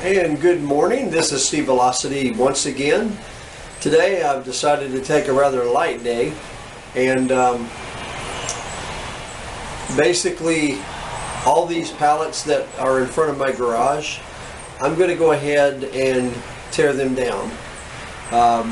And good morning, this is Steve Velocity once again. Today I've decided to take a rather light day and basically all these pallets that are in front of my garage, I'm going to go ahead and tear them down. I'm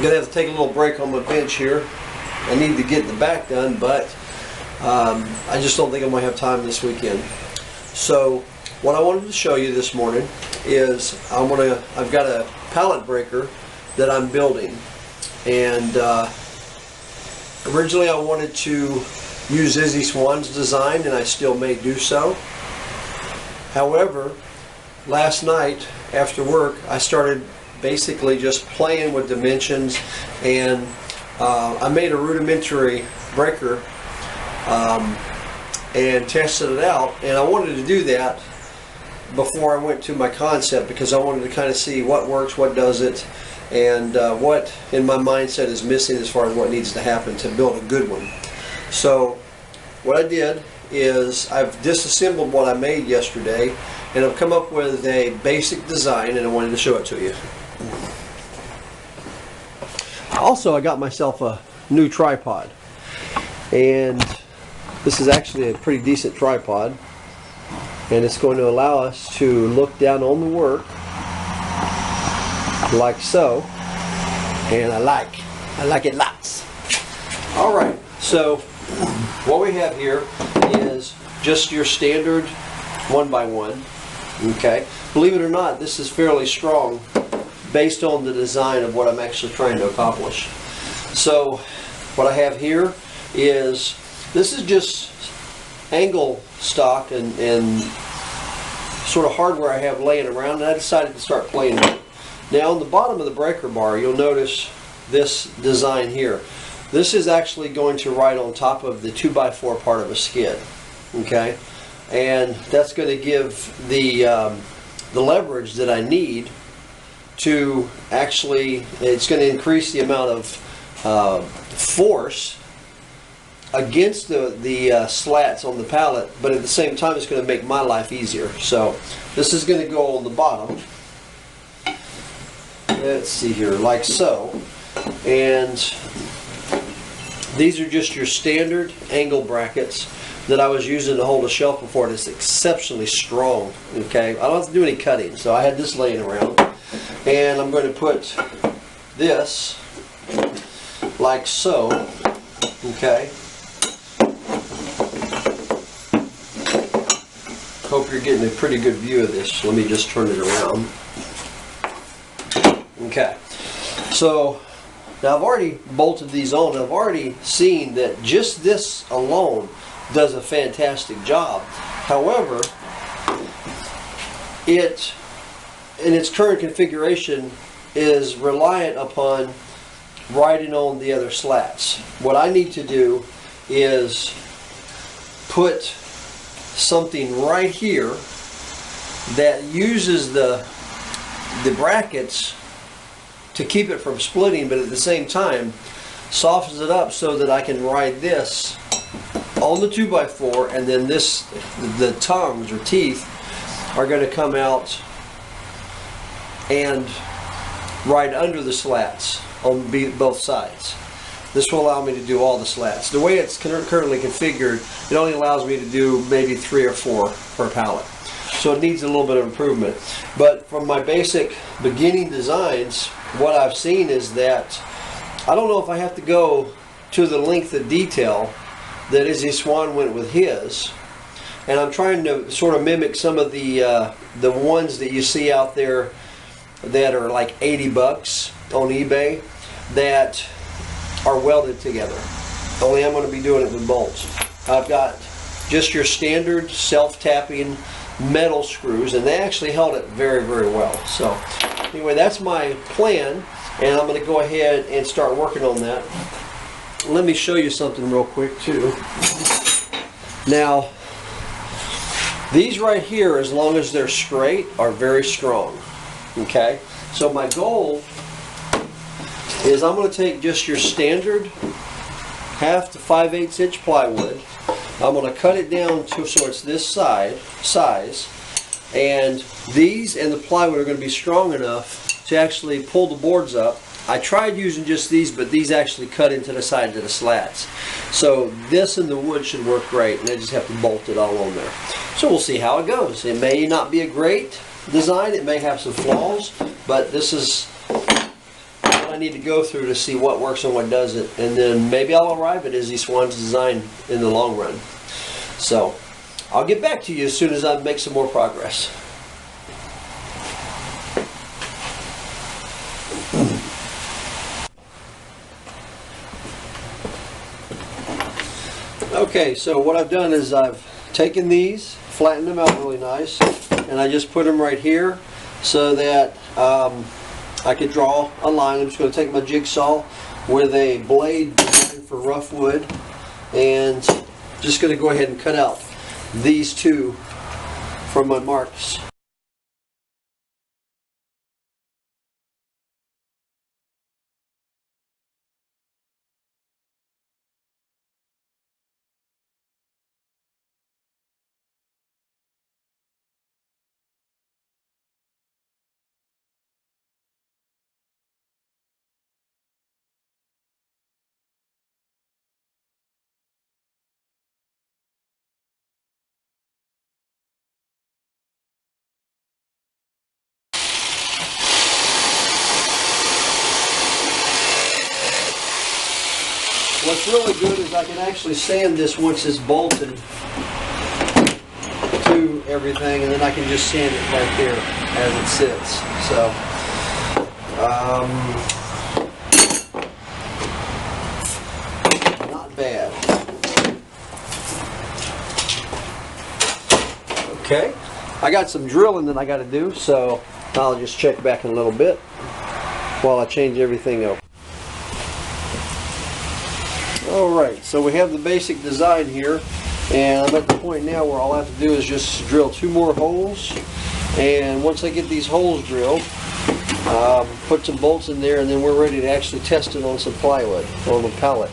going to have to take a little break on my bench here. I need to get the back done, but I just don't think I'm going to have time this weekend. So what I wanted to show you this morning is I've got a pallet breaker that I'm building, and originally I wanted to use Izzy Swan's design, and I still may do so. However, last night after work I started basically just playing with dimensions, and I made a rudimentary breaker and tested it out, and I wanted to do that before I went to my concept because I wanted to kind of see what works, what doesn't, and what in my mindset is missing as far as what needs to happen to build a good one. So what I did is I've disassembled what I made yesterday, and I've come up with a basic design, and I wanted to show it to you. Also, I got myself a new tripod, and this is actually a pretty decent tripod, and it's going to allow us to look down on the work like so, and I like it lots. Alright, so what we have here is just your standard 1x1. Okay, believe it or not, this is fairly strong based on the design of what I'm actually trying to accomplish. So what I have here is, this is just angle stock and sort of hardware I have laying around, and I decided to start playing with it. Now on the bottom of the breaker bar, you'll notice this design here. This is actually going to ride on top of the 2x4 part of a skid. Okay, and that's going to give the leverage that I need to actually, it's going to increase the amount of force against the slats on the pallet, but at the same time it's going to make my life easier. So this is going to go on the bottom, let's see here, like so, and these are just your standard angle brackets that I was using to hold a shelf before, and it's exceptionally strong. Okay, I don't have to do any cutting, so I had this laying around, and I'm going to put this like so. Okay, hope you're getting a pretty good view of this. Let me just turn it around. Okay, so now I've already bolted these on. I've already seen that just this alone does a fantastic job. However, it in its current configuration is reliant upon riding on the other slats. What I need to do is put something right here that uses the brackets to keep it from splitting, but at the same time softens it up so that I can ride this on the 2x4, and then the tongues or teeth are going to come out and ride under the slats on both sides. This will allow me to do all the slats. The way it's currently configured, it only allows me to do maybe 3 or 4 per pallet. So it needs a little bit of improvement. But from my basic beginning designs, what I've seen is that I don't know if I have to go to the length of detail that Izzy Swan went with his. And I'm trying to sort of mimic some of the ones that you see out there that are like 80 bucks on eBay that are welded together. Only I'm going to be doing it with bolts. I've got just your standard self-tapping metal screws, and they actually held it very, very well. So anyway, that's my plan, and I'm going to go ahead and start working on that. Let me show you something real quick too. Now, these right here, as long as they're straight, are very strong. Okay, so my goal is I'm going to take just your standard 1/2 to 5/8 inch plywood. I'm going to cut it down to so it's this size, And these and the plywood are going to be strong enough to actually pull the boards up. I tried using just these, but these actually cut into the sides of the slats. So this and the wood should work great, and I just have to bolt it all on there. So we'll see how it goes. It may not be a great design, it may have some flaws, but this is what I need to go through to see what works and what doesn't, and then maybe I'll arrive at Izzy Swan's design in the long run. So I'll get back to you as soon as I make some more progress. Okay, so what I've done is I've taken these, flattened them out really nice, and I just put them right here so that I could draw a line. I'm just going to take my jigsaw with a blade designed for rough wood, and just going to go ahead and cut out these two from my marks. What's really good is I can actually sand this once it's bolted to everything, and then I can just sand it right there as it sits. So, not bad. Okay, I got some drilling that I got to do, so I'll just check back in a little bit while I change everything over. Alright, so we have the basic design here, and I'm at the point now where all I have to do is just drill 2 more holes, and once I get these holes drilled, put some bolts in there, and then we're ready to actually test it on some plywood, on the pallet.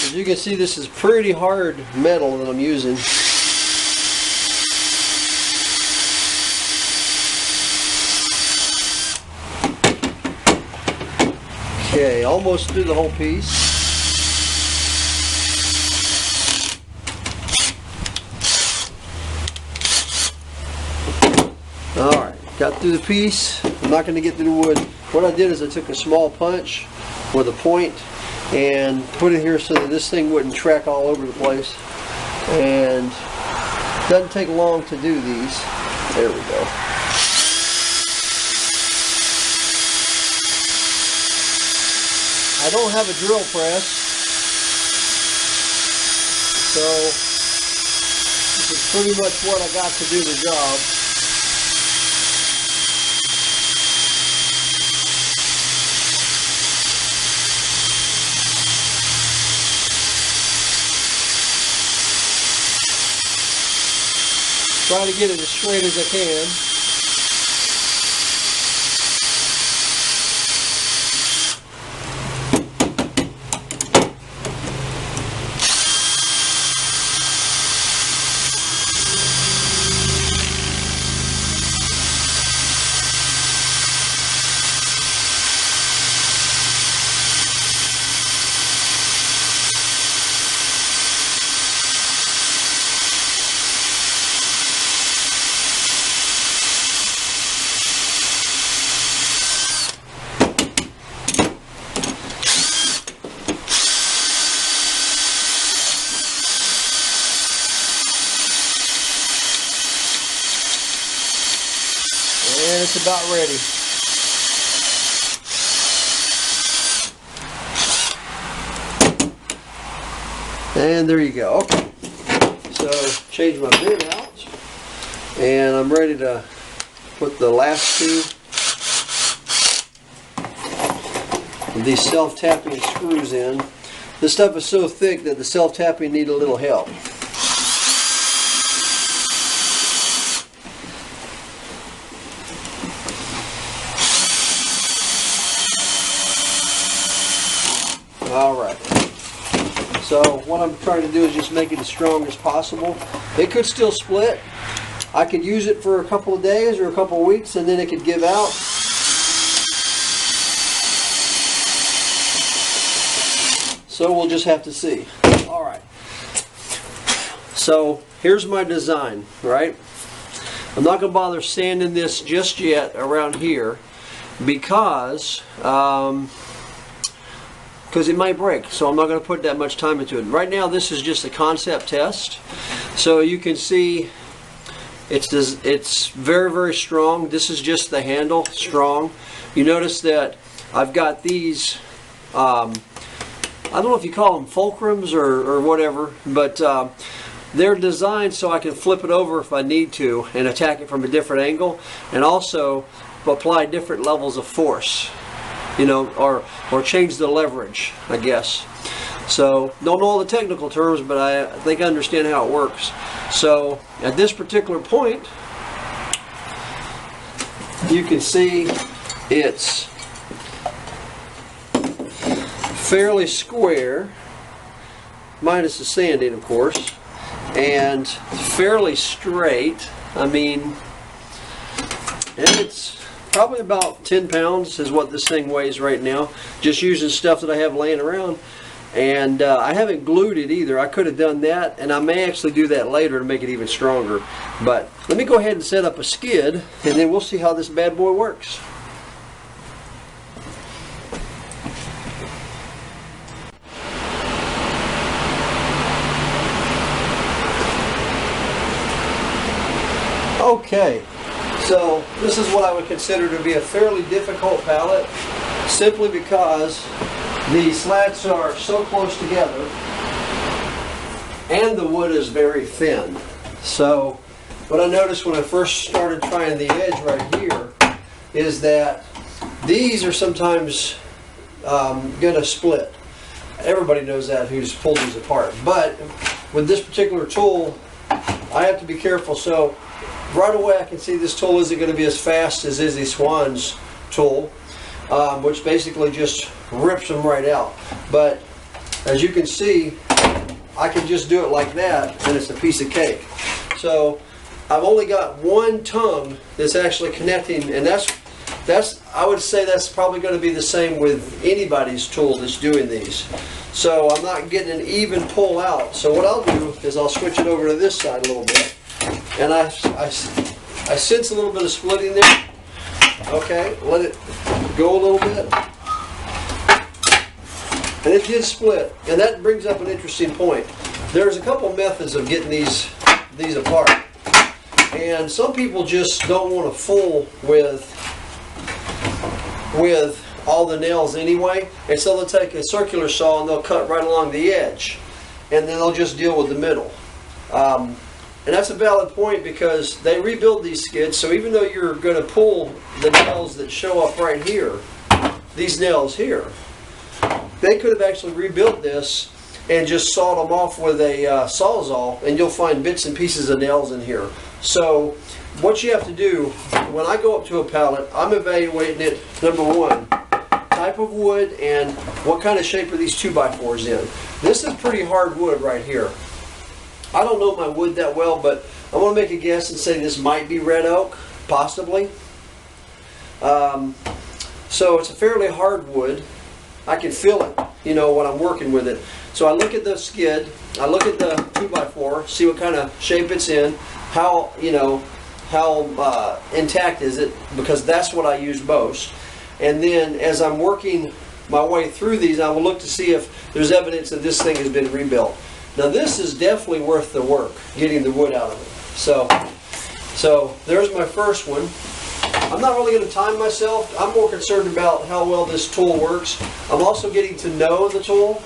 As you can see, this is pretty hard metal that I'm using. Okay, almost through the whole piece. Alright, got through the piece. I'm not going to get through the wood. What I did is I took a small punch with a point and put it here so that this thing wouldn't track all over the place. And it doesn't take long to do these. There we go. I don't have a drill press, so this is pretty much what I got to do the job. Try to get it as straight as I can. And it's about ready. And there you go. Okay. So change my bin out, and I'm ready to put the last 2 these self-tapping screws in. This stuff is so thick that the self-tapping need a little help. Alright, so what I'm trying to do is just make it as strong as possible. It could still split. I could use it for a couple of days or a couple of weeks and then it could give out. So we'll just have to see. Alright, so here's my design, right? I'm not going to bother sanding this just yet around here because it might break, so I'm not going to put that much time into it. Right now this is just a concept test, so you can see it's very, very strong. This is just the handle, strong. You notice that I've got these, I don't know if you call them fulcrums or whatever, but they're designed so I can flip it over if I need to and attack it from a different angle, and also apply different levels of force. You know, or change the leverage, I guess. So, don't know all the technical terms, but I think I understand how it works. So, at this particular point, you can see it's fairly square, minus the sanding, of course, and fairly straight. I mean, and it's probably about 10 pounds is what this thing weighs right now, just using stuff that I have laying around. And I haven't glued it either. I could have done that, and I may actually do that later to make it even stronger. But let me go ahead and set up a skid, and then we'll see how this bad boy works. Okay. So this is what I would consider to be a fairly difficult pallet, simply because the slats are so close together and the wood is very thin. So what I noticed when I first started trying the edge right here is that these are sometimes going to split. Everybody knows that who's pulled these apart. But with this particular tool, I have to be careful. So right away I can see this tool isn't going to be as fast as Izzy Swan's tool, which basically just rips them right out. But as you can see, I can just do it like that and it's a piece of cake. So I've only got one tongue that's actually connecting, and that's I would say that's probably going to be the same with anybody's tool that's doing these. So I'm not getting an even pull out. So what I'll do is I'll switch it over to this side a little bit. And I sense a little bit of splitting there. Okay, let it go a little bit. And it did split. And that brings up an interesting point. There's a couple methods of getting these apart. And some people just don't want to fool with all the nails anyway. And so they'll take a circular saw and they'll cut right along the edge. And then they'll just deal with the middle. And that's a valid point because they rebuild these skids, so even though you're going to pull the nails that show up right here, these nails here, they could have actually rebuilt this and just sawed them off with a Sawzall, and you'll find bits and pieces of nails in here. So what you have to do, when I go up to a pallet, I'm evaluating it, number one, type of wood and what kind of shape are these 2x4s in. This is pretty hard wood right here. I don't know my wood that well, but I'm going to make a guess and say this might be red oak, possibly. So it's a fairly hard wood. I can feel it, you know, when I'm working with it. So I look at the skid, I look at the 2x4, see what kind of shape it's in, how, you know, how intact is it, because that's what I use most. And then as I'm working my way through these, I will look to see if there's evidence that this thing has been rebuilt. Now this is definitely worth the work, getting the wood out of it. So there's my first one. I'm not really going to time myself. I'm more concerned about how well this tool works. I'm also getting to know the tool,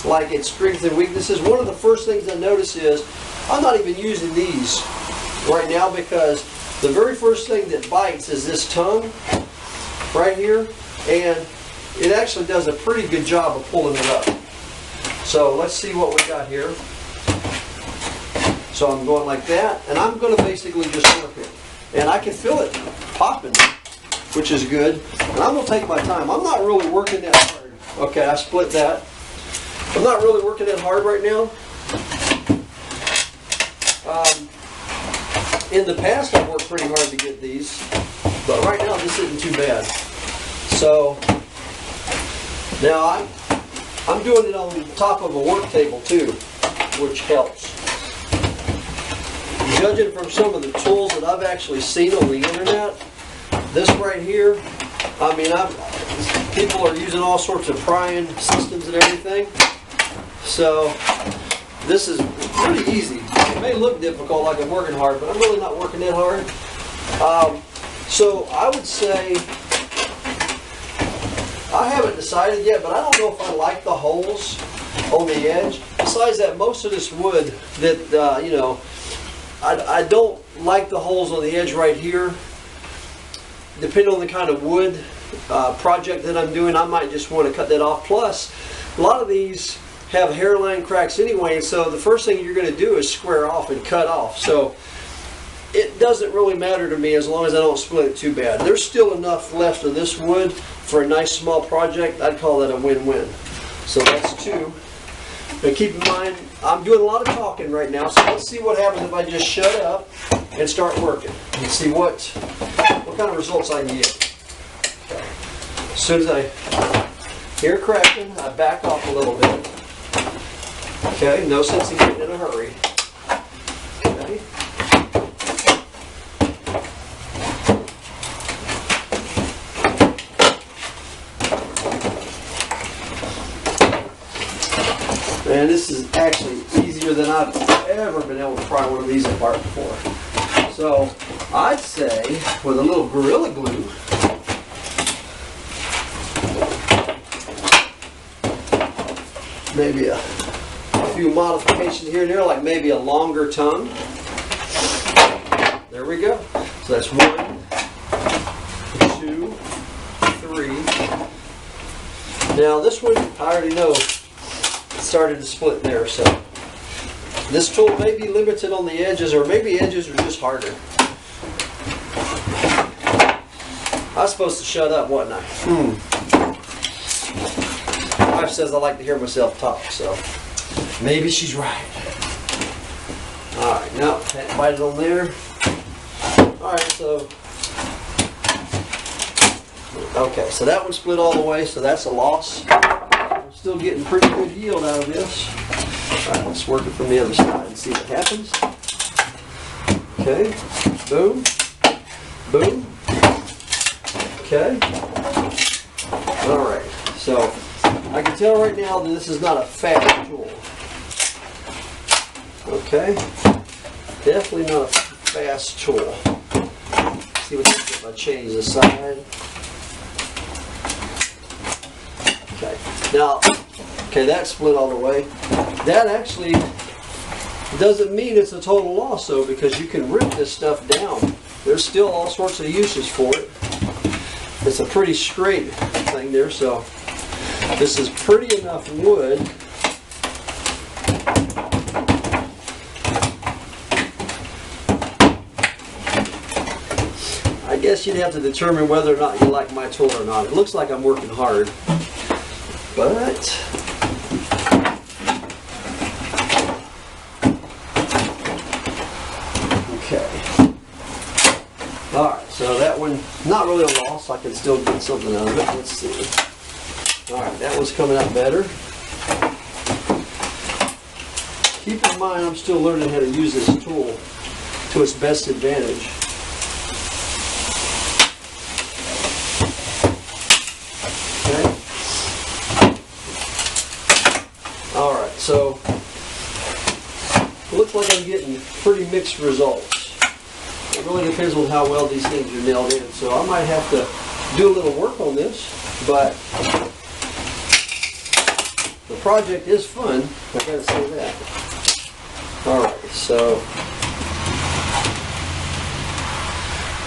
like its strengths and weaknesses. One of the first things I notice is I'm not even using these right now because the very first thing that bites is this tongue right here. And it actually does a pretty good job of pulling it up. So let's see what we got here. So I'm going like that, and I'm going to basically just work it. And I can feel it popping, which is good. And I'm going to take my time. I'm not really working that hard. Okay, I split that. I'm not really working that hard right now. In the past, I've worked pretty hard to get these, but right now this isn't too bad. So now I'm doing it on top of a work table too, which helps. Judging from some of the tools that I've actually seen on the internet, this right here, I mean, people are using all sorts of prying systems and everything. So this is pretty easy. It may look difficult, like I'm working hard, but I'm really not working that hard. So I would say, I haven't decided yet, but I don't know if I like the holes on the edge. Besides that, most of this wood that, you know, I don't like the holes on the edge right here. Depending on the kind of wood project that I'm doing, I might just want to cut that off. Plus, a lot of these have hairline cracks anyway, so the first thing you're going to do is square off and cut off. So it doesn't really matter to me as long as I don't split it too bad. There's still enough left of this wood for a nice small project. I'd call that a win-win. So that's two. But keep in mind, I'm doing a lot of talking right now, so let's see what happens if I just shut up and start working and see what kind of results I can get. Okay. As soon as I hear cracking, I back off a little bit. Okay, no sense in getting in a hurry. Okay. And this is actually easier than I've ever been able to pry one of these apart before. So I'd say with a little Gorilla Glue, maybe a few modifications here and there, like maybe a longer tongue. There we go. So that's 1, 2, 3. Now this one, I already know, started to split there, so this tool may be limited on the edges, or maybe edges are just harder. I was supposed to shut up, wasn't I? My wife says I like to hear myself talk, so maybe she's right. Alright, now bite it on there. Alright, so okay, so that one split all the way, so that's a loss. Still getting pretty good yield out of this. Alright, let's work it from the other side and see what happens. Okay, boom, boom. Okay. Alright, so I can tell right now that this is not a fast tool. Okay, definitely not a fast tool. Let's see what happens if I change the side. Okay, now, okay, that split all the way. That actually doesn't mean it's a total loss though, because you can rip this stuff down. There's still all sorts of uses for it. It's a pretty straight thing there, so this is pretty enough wood. I guess you'd have to determine whether or not you like my tool or not. It looks like I'm working hard. But okay. Alright, so that one, not really a loss. I can still get something out of it. Let's see. Alright, that one's coming out better. Keep in mind, I'm still learning how to use this tool to its best advantage. So, it looks like I'm getting pretty mixed results. It really depends on how well these things are nailed in. So I might have to do a little work on this, but the project is fun, I gotta say that. Alright, so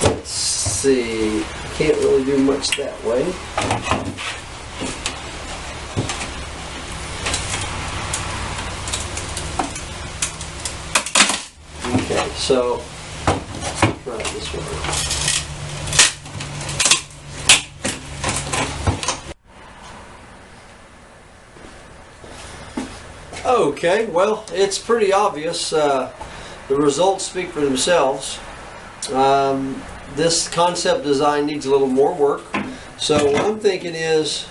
let's see. I can't really do much that way. Okay, so try it this way. Okay, well, it's pretty obvious. The results speak for themselves. This concept design needs a little more work. So what I'm thinking is,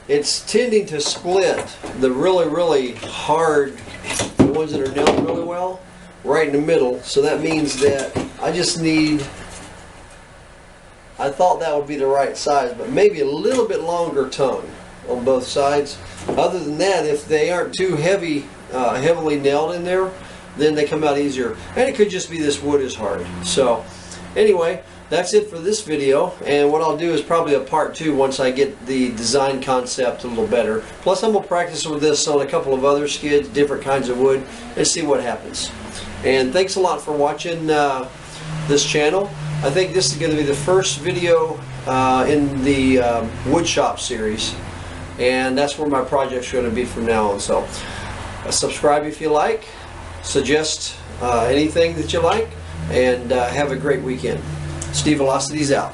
it's tending to split the really hard, the ones that are nailed really well, right in the middle. So that means that I just need, I thought that would be the right size, but maybe a little bit longer tongue on both sides. Other than that, if they aren't too heavily nailed in there, then they come out easier. And it could just be this wood is hard. So anyway, that's it for this video, and what I'll do is probably a part 2 once I get the design concept a little better. Plus I'm going to practice with this on a couple of other skids, different kinds of wood, and see what happens. And thanks a lot for watching this channel. I think this is going to be the first video in the wood shop series, and that's where my project's going to be from now on. So subscribe if you like, suggest anything that you like, and have a great weekend. Steve Velocity's out.